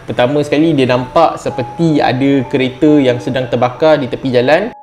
Pertama sekali dia nampak seperti ada kereta yang sedang terbakar di tepi jalan.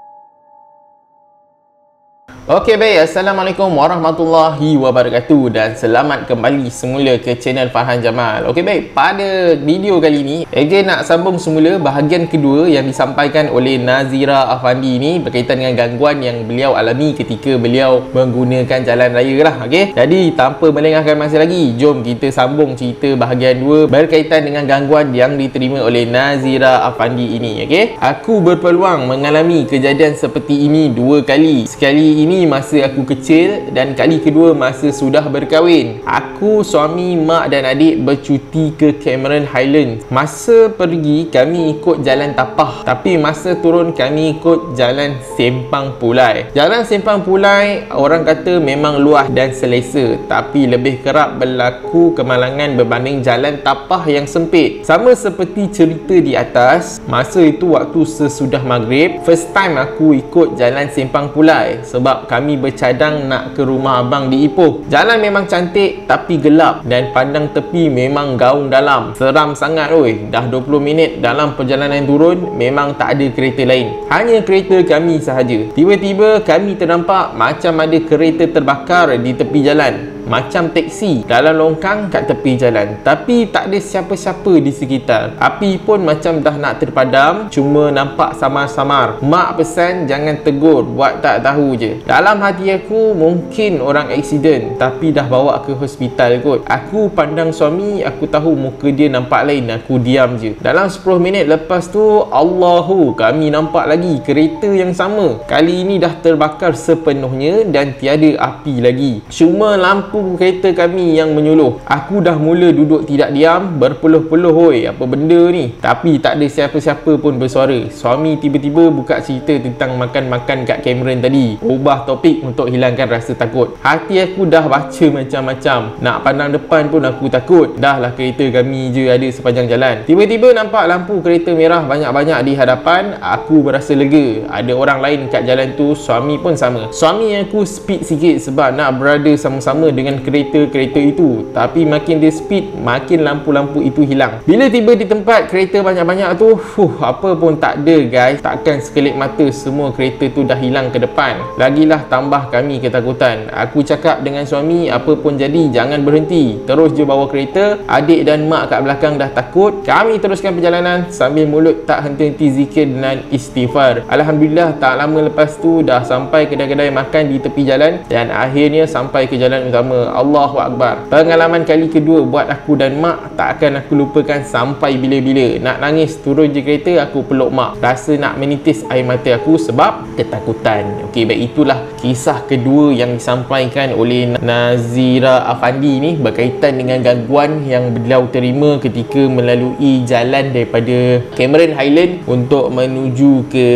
Okey baik, Assalamualaikum warahmatullahi wabarakatuh dan selamat kembali semula ke channel Farhan Jamal. Okey baik, pada video kali ini AJ nak sambung semula bahagian kedua yang disampaikan oleh Nazira Afandi ni berkaitan dengan gangguan yang beliau alami ketika beliau menggunakan jalan raya lah. Okey, jadi tanpa melengahkan masa lagi, jom kita sambung cerita bahagian 2 berkaitan dengan gangguan yang diterima oleh Nazira Afandi ini. Okey, aku berpeluang mengalami kejadian seperti ini 2 kali. Sekali ini masa aku kecil dan kali kedua masa sudah berkahwin. Aku, suami, mak dan adik bercuti ke Cameron Highlands. Masa pergi kami ikut jalan Tapah, tapi masa turun kami ikut jalan Sempang Pulai. Jalan Sempang Pulai orang kata memang luas dan selesa, tapi lebih kerap berlaku kemalangan berbanding jalan Tapah yang sempit. Sama seperti cerita di atas, masa itu waktu sesudah maghrib, first time aku ikut jalan Sempang Pulai sebab kami bercadang nak ke rumah abang di Ipoh. Jalan memang cantik tapi gelap dan pandang tepi memang gaung dalam. Seram sangat oi. Dah 20 minit dalam perjalanan turun memang tak ada kereta lain. Hanya kereta kami sahaja. Tiba-tiba kami ternampak macam ada kereta terbakar di tepi jalan. Macam teksi dalam longkang kat tepi jalan, tapi tak ada siapa-siapa di sekitar. Api pun macam dah nak terpadam, cuma nampak samar-samar. Mak pesan jangan tegur, buat tak tahu je. Dalam hati aku mungkin orang aksiden, tapi dah bawa ke hospital kot. Aku pandang suami, aku tahu muka dia nampak lain. Aku diam je. Dalam 10 minit lepas tu, Allahu, kami nampak lagi kereta yang sama. Kali ini dah terbakar sepenuhnya dan tiada api lagi. Cuma lampu kereta kami yang menyuluh. Aku dah mula duduk tidak diam, berpeluh-peluh, oi, apa benda ni? Tapi tak ada siapa-siapa pun bersuara. Suami tiba-tiba buka cerita tentang makan-makan kat Cameron tadi. Ubah topik untuk hilangkan rasa takut. Hati aku dah baca macam-macam. Nak pandang depan pun aku takut. Dah lah kereta kami je ada sepanjang jalan. Tiba-tiba nampak lampu kereta merah banyak-banyak di hadapan. Aku berasa lega. Ada orang lain kat jalan tu. Suami pun sama. Suami aku speed sikit sebab nak berada sama-sama dengan kereta-kereta itu. Tapi makin dia speed, makin lampu-lampu itu hilang. Bila tiba di tempat kereta banyak-banyak tu, apa pun tak ada guys. Takkan sekelip mata semua kereta tu dah hilang ke depan. Lagilah tambah kami ketakutan. Aku cakap dengan suami, apa pun jadi jangan berhenti, terus je bawa kereta. Adik dan mak kat belakang dah takut. Kami teruskan perjalanan sambil mulut tak henti-henti zikir dan istighfar. Alhamdulillah tak lama lepas tu dah sampai kedai-kedai makan di tepi jalan dan akhirnya sampai ke jalan utama. Allahu Akbar. Pengalaman kali kedua buat aku dan mak tak akan aku lupakan sampai bila-bila. Nak nangis turun je kereta, aku peluk mak. Rasa nak menitis air mata aku sebab ketakutan. Okey, baik, itulah kisah kedua yang disampaikan oleh Nazira Afandi ni berkaitan dengan gangguan yang beliau terima ketika melalui jalan daripada Cameron Highlands untuk menuju ke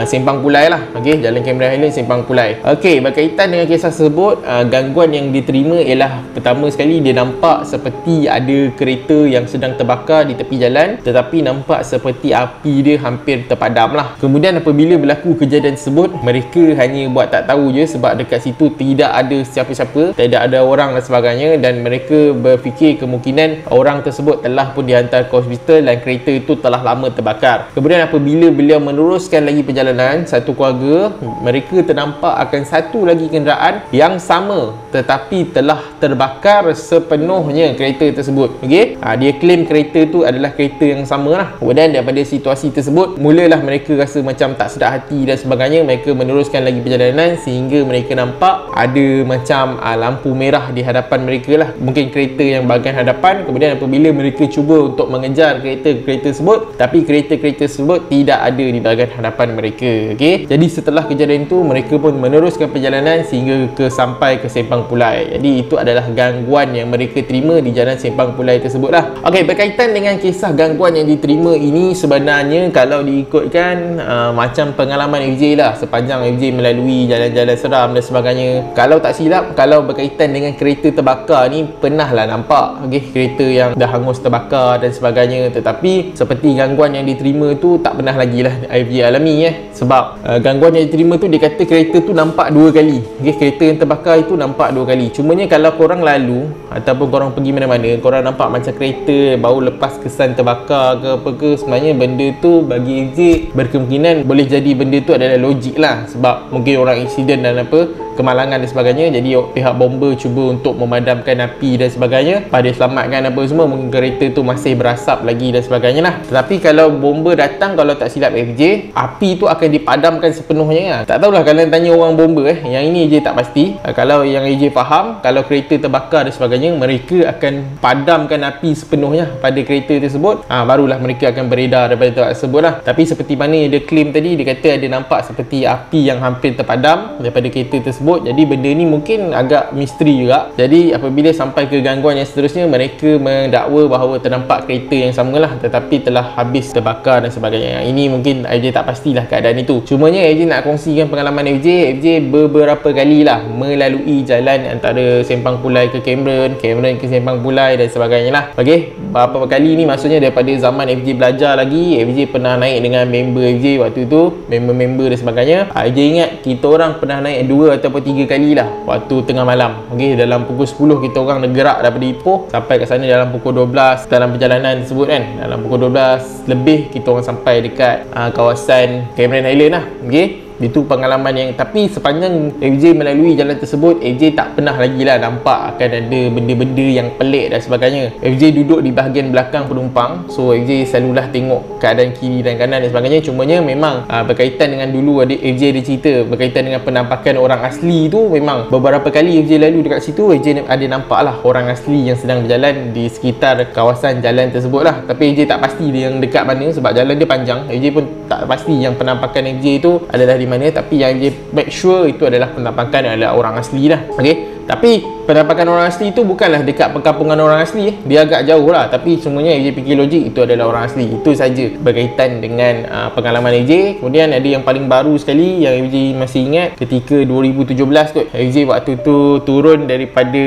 Sempang Pulai lah. Okey, jalan Cameron Highlands Sempang Pulai. Okey, berkaitan dengan kisah tersebut, gangguan yang diterima ialah pertama sekali dia nampak seperti ada kereta yang sedang terbakar di tepi jalan, tetapi nampak seperti api dia hampir terpadam lah. Kemudian apabila berlaku kejadian tersebut, mereka hanya buat tak tahu je sebab dekat situ tidak ada siapa-siapa, tidak ada orang dan sebagainya, dan mereka berfikir kemungkinan orang tersebut telah pun dihantar ke hospital dan kereta itu telah lama terbakar. Kemudian apabila beliau meneruskan lagi perjalanan, satu keluarga mereka ternampak akan satu lagi kenderaan yang sama tetapi telah terbakar sepenuhnya kereta tersebut. Okey, dia claim kereta tu adalah kereta yang sama lah. Kemudian daripada situasi tersebut, mulalah mereka rasa macam tak sedap hati dan sebagainya. Mereka meneruskan lagi perjalanan sehingga mereka nampak ada macam lampu merah di hadapan mereka lah, mungkin kereta yang bahagian hadapan. Kemudian apabila mereka cuba untuk mengejar kereta-kereta tersebut, tapi kereta-kereta tersebut tidak ada di bahagian hadapan mereka. Okey, jadi setelah kejadian itu mereka pun meneruskan perjalanan sehingga sampai ke Sempang Pulai. Jadi itu adalah gangguan yang mereka terima di jalan Sempang Pulai tersebut lah. Okey, berkaitan dengan kisah gangguan yang diterima ini, sebenarnya kalau diikutkan macam pengalaman FJ lah, sepanjang FJ melalui jalan-jalan seram dan sebagainya, kalau tak silap, kalau berkaitan dengan kereta terbakar ni, pernah lah nampak kereta yang dah hangus terbakar dan sebagainya. Tetapi seperti gangguan yang diterima tu tak pernah lagi lah FJ alami Sebab gangguan yang diterima tu dia kata kereta tu nampak 2 kali. Okay, kereta yang terbakar itu nampak 2 kali. Cumanya kalau korang lalu ataupun korang pergi mana-mana, korang nampak macam kereta baru lepas kesan terbakar ke apa ke, sebenarnya benda tu bagi FJ berkemungkinan boleh jadi benda tu adalah logik lah. Sebab mungkin orang insiden dan apa, kemalangan dan sebagainya. Jadi pihak bomba cuba untuk memadamkan api dan sebagainya, pada selamatkan apa semua, mungkin kereta tu masih berasap lagi dan sebagainya lah. Tetapi kalau bomba datang, kalau tak silap FJ, api tu akan dipadamkan sepenuhnya lah. Tak tahulah kalian tanya orang bomba yang ini FJ tak pasti. Kalau yang FJ faham, kalau kereta terbakar dan sebagainya, mereka akan padamkan api sepenuhnya pada kereta tersebut, barulah mereka akan beredar daripada tempat tersebut lah. Tapi seperti mana yang dia claim tadi, dia kata ada nampak seperti api yang hampir terpadam daripada kereta tersebut. Jadi benda ni mungkin agak misteri juga. Jadi apabila sampai ke gangguan yang seterusnya, mereka mendakwa bahawa ternampak kereta yang samalah tetapi telah habis terbakar dan sebagainya. Ini mungkin FJ tak pastilah keadaan itu. Cumanya FJ nak kongsikan pengalaman FJ beberapa kali lah melalui jalan antara Sempang Pulai ke Cameron ke Sempang Pulai dan sebagainya lah. Okay, beberapa kali ni maksudnya daripada zaman FJ belajar lagi, FJ pernah naik dengan member FJ waktu tu, member-member dan sebagainya. FJ ingat kita orang pernah naik 2 ataupun 3 kali lah waktu tengah malam. Okay, dalam pukul 10 kita orang bergerak daripada Ipoh sampai kat sana dalam pukul 12 dalam perjalanan tersebut kan. Dalam pukul 12 lebih kita orang sampai dekat kawasan Cameron Highland lah. Okay, itu pengalaman yang, tapi sepanjang FJ melalui jalan tersebut, FJ tak pernah lagi lah nampak akan ada benda-benda yang pelik dan sebagainya. FJ duduk di bahagian belakang penumpang, so FJ selalulah tengok keadaan kiri dan kanan dan sebagainya. Cumanya memang berkaitan dengan dulu FJ ada cerita berkaitan dengan penampakan orang asli tu. Memang beberapa kali FJ lalu dekat situ, FJ ada nampak lah orang asli yang sedang berjalan di sekitar kawasan jalan tersebut lah. Tapi FJ tak pasti dia yang dekat mana sebab jalan dia panjang. FJ pun tak pasti yang penampakan FJ itu adalah di mana, tapi yang dia make sure itu adalah penampakan adalah orang asli lah. Okay, tapi penampakan orang asli itu bukanlah dekat perkampungan orang asli, dia agak jauh lah. Tapi semuanya FJ fikir logik itu adalah orang asli. Itu saja berkaitan dengan pengalaman FJ. Kemudian ada yang paling baru sekali yang FJ masih ingat, ketika 2017 kot, FJ waktu tu turun daripada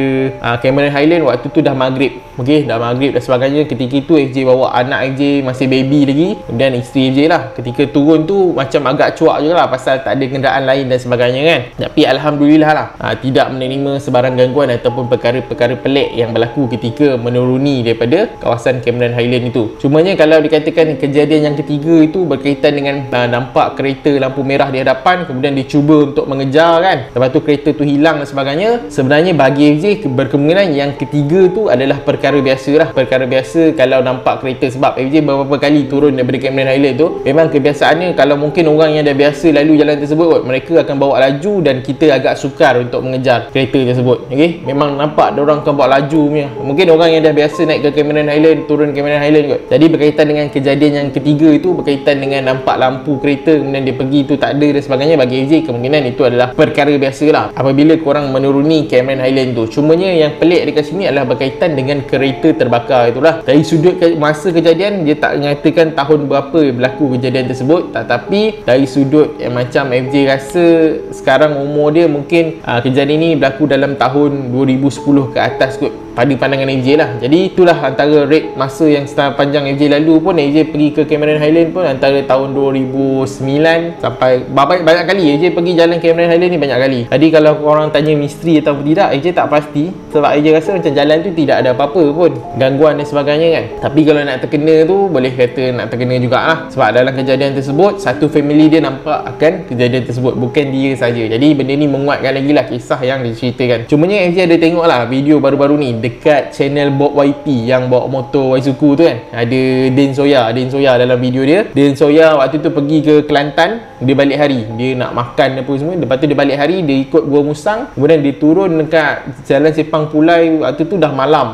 Cameron Highland, waktu tu dah maghrib. Okay, dah maghrib dan sebagainya. Ketika itu FJ bawa anak FJ masih baby lagi, dan isteri FJ lah. Ketika turun tu macam agak cuak je lah pasal tak ada kenderaan lain dan sebagainya kan. Tapi Alhamdulillah lah, tidak menerima sebarang gangguan ataupun perkara-perkara pelik yang berlaku ketika menuruni daripada kawasan Cameron Highland itu. Cumanya kalau dikatakan kejadian yang ketiga itu berkaitan dengan nampak kereta lampu merah di hadapan, kemudian dicuba untuk mengejar kan, lepas tu kereta tu hilang dan sebagainya. Sebenarnya bagi FJ berkemungkinan yang ketiga tu adalah perkara biasa lah. Perkara biasa kalau nampak kereta, sebab FJ beberapa kali turun daripada Cameron Highland tu, memang kebiasaannya kalau mungkin orang yang dah biasa lalu jalan tersebut, mereka akan bawa laju dan kita agak sukar untuk mengejar kereta tersebut. Okay, memang nampak diorang akan bawa laju punya. Mungkin orang yang dah biasa naik ke Cameron Highland, turun Cameron Highland kot. Jadi berkaitan dengan kejadian yang ketiga itu, berkaitan dengan nampak lampu kereta kemudian dia pergi tu tak ada dan sebagainya, bagi FJ kemungkinan itu adalah perkara biasa lah apabila korang menuruni Cameron Highland tu. Cumanya yang pelik dekat sini adalah berkaitan dengan kereta terbakar itulah. Dari sudut masa kejadian, dia tak menyatakan tahun berapa berlaku kejadian tersebut, tetapi dari sudut yang macam FJ rasa sekarang umur dia mungkin kejadian ini berlaku dalam tahun 2010 ke atas kot pada pandangan FJ lah. Jadi itulah antara rate masa yang sepanjang FJ lalu pun, FJ pergi ke Cameron Highland pun antara tahun 2009 sampai banyak kali FJ pergi jalan Cameron Highland ni, banyak kali. Jadi kalau orang tanya misteri atau tidak, FJ tak pasti sebab FJ rasa macam jalan tu tidak ada apa-apa pun, gangguan dan sebagainya kan. Tapi kalau nak terkena tu, boleh kata nak terkena jugalah, sebab dalam kejadian tersebut satu family dia nampak akan kejadian tersebut, bukan dia saja. Jadi benda ni menguatkan lagi lah kisah yang diceritakan. Cumanya FJ ada tengok lah video baru-baru ni dekat channel Bob YP yang bawa motor Waizuku tu kan, ada Dan Soya dalam video dia. Dan Soya waktu tu pergi ke Kelantan, dia balik hari, dia nak makan apa semua, lepas tu dia balik hari, dia ikut Gua Musang, kemudian dia turun dekat jalan Sempang Pulai, waktu tu dah malam,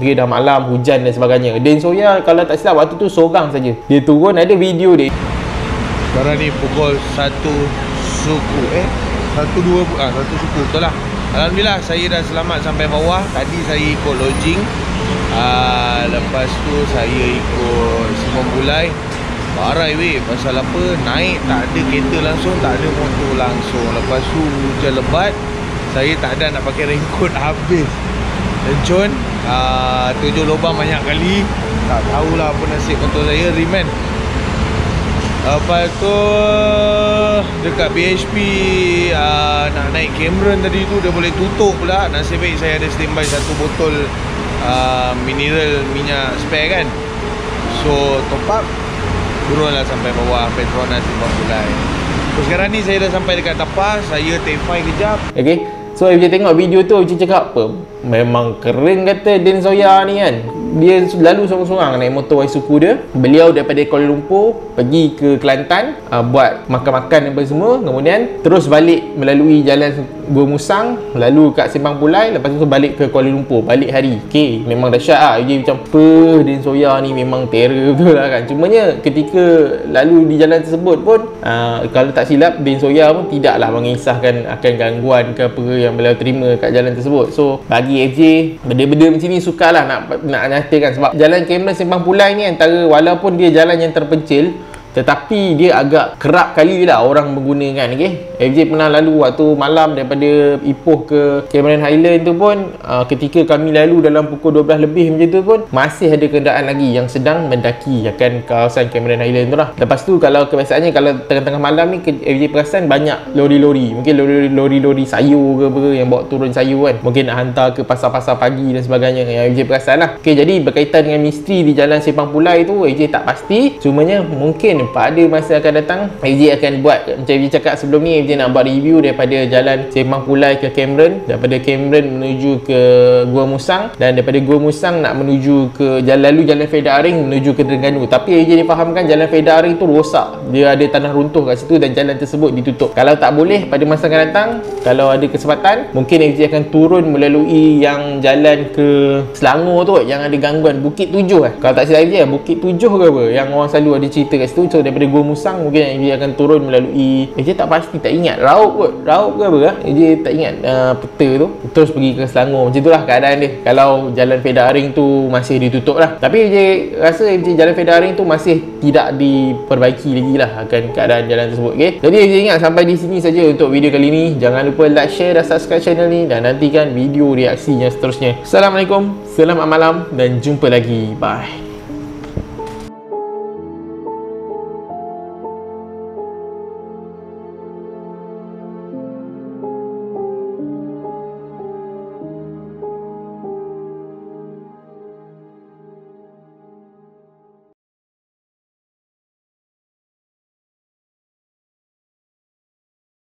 hujan dan sebagainya. Dan Soya kalau tak silap waktu tu seorang saja, dia turun, ada video dia. Sekarang ni pukul 1 suku 1 suku betul lah. Alhamdulillah saya dah selamat sampai bawah. Tadi saya ikut lodging, lepas tu saya ikut Sempang Pulai. Barai weh, pasal apa, naik tak ada kereta langsung, tak ada motor langsung. Lepas tu hujan lebat, saya tak ada nak pakai raincoat, habis lencun, 7 lubang banyak kali. Tak tahulah apa nasib motor saya, reman. Lepas tu dekat BHP nak naik Cameron tadi tu dia boleh tutup pula. Nasib baik saya ada standby satu botol mineral minyak spare kan. So top up, turunlah sampai bawah Petronas Simpang Pulai. So sekarang ni saya dah sampai dekat Tapas. Saya take 5 kejap. Okay, so FJ tengok video tu, FJ cakap apa? Memang keren kata Den Zoya ni kan. Dia lalu sorang-sorang naik motor Isuzu dia. Beliau daripada Kuala Lumpur pergi ke Kelantan, buat makan-makan apa semua. Kemudian terus balik melalui jalan Gua Musang, lalu kat Simpang Pulai, lepas tu balik ke Kuala Lumpur, balik hari. Okay, memang dahsyat lah. Dia macam apa, Den Zoya ni memang terror betul lah kan. Cumanya ketika lalu di jalan tersebut pun, kalau tak silap Den Zoya pun tidaklah mengisahkan akan gangguan ke apa yang beliau terima kat jalan tersebut. So bagi FJ, benda-benda macam ni sukalah nak nyatakan. Sebab jalan Cameron Simpang Pulai ni antara, walaupun dia jalan yang terpencil, tetapi dia agak kerap kali lah orang menggunakan. Okay, FJ pernah lalu waktu malam daripada Ipoh ke Cameron Highland tu pun, ketika kami lalu dalam pukul 12 lebih macam tu pun, masih ada kenderaan lagi yang sedang mendaki akan kawasan Cameron Highland tu lah. Lepas tu kalau kebiasaannya kalau tengah-tengah malam ni, FJ perasan banyak lori-lori, mungkin lori-lori sayur ke apa yang bawa turun sayur kan, mungkin nak hantar ke pasar-pasar pagi dan sebagainya, yang FJ perasan lah. Okay, jadi berkaitan dengan misteri di jalan Simpang Pulai tu, FJ tak pasti. Cumanya mungkin pada masa akan datang FJ akan buat macam FJ cakap sebelum ni. FJ nak buat review daripada jalan Simpang Pulai ke Cameron, daripada Cameron menuju ke Gua Musang, dan daripada Gua Musang nak menuju ke jalan Fedaring menuju ke Terengganu. Tapi FJ difahamkan jalan Fedaring tu rosak, dia ada tanah runtuh kat situ dan jalan tersebut ditutup. Kalau tak boleh pada masa akan datang, kalau ada kesempatan, mungkin FJ akan turun melalui yang jalan ke Selangor tu yang ada gangguan Bukit 7 kan. Kalau tak silap FJ, Bukit 7 ke apa yang orang selalu ada cerita kat situ. So daripada Gua Musang mungkin dia akan turun melalui, dia tak pasti, tak ingat Raup ke apa lah, dia tak ingat peta tu, terus pergi ke Selangor. Macam itulah keadaan dia kalau jalan Fedaring tu masih ditutup lah. Tapi dia rasa jalan Fedaring tu masih tidak diperbaiki lagi lah akan keadaan jalan tersebut. Okay, jadi dia ingat sampai di sini saja untuk video kali ni. Jangan lupa like, share dan subscribe channel ni, dan nantikan video reaksinya seterusnya. Assalamualaikum, selamat malam dan jumpa lagi. Bye.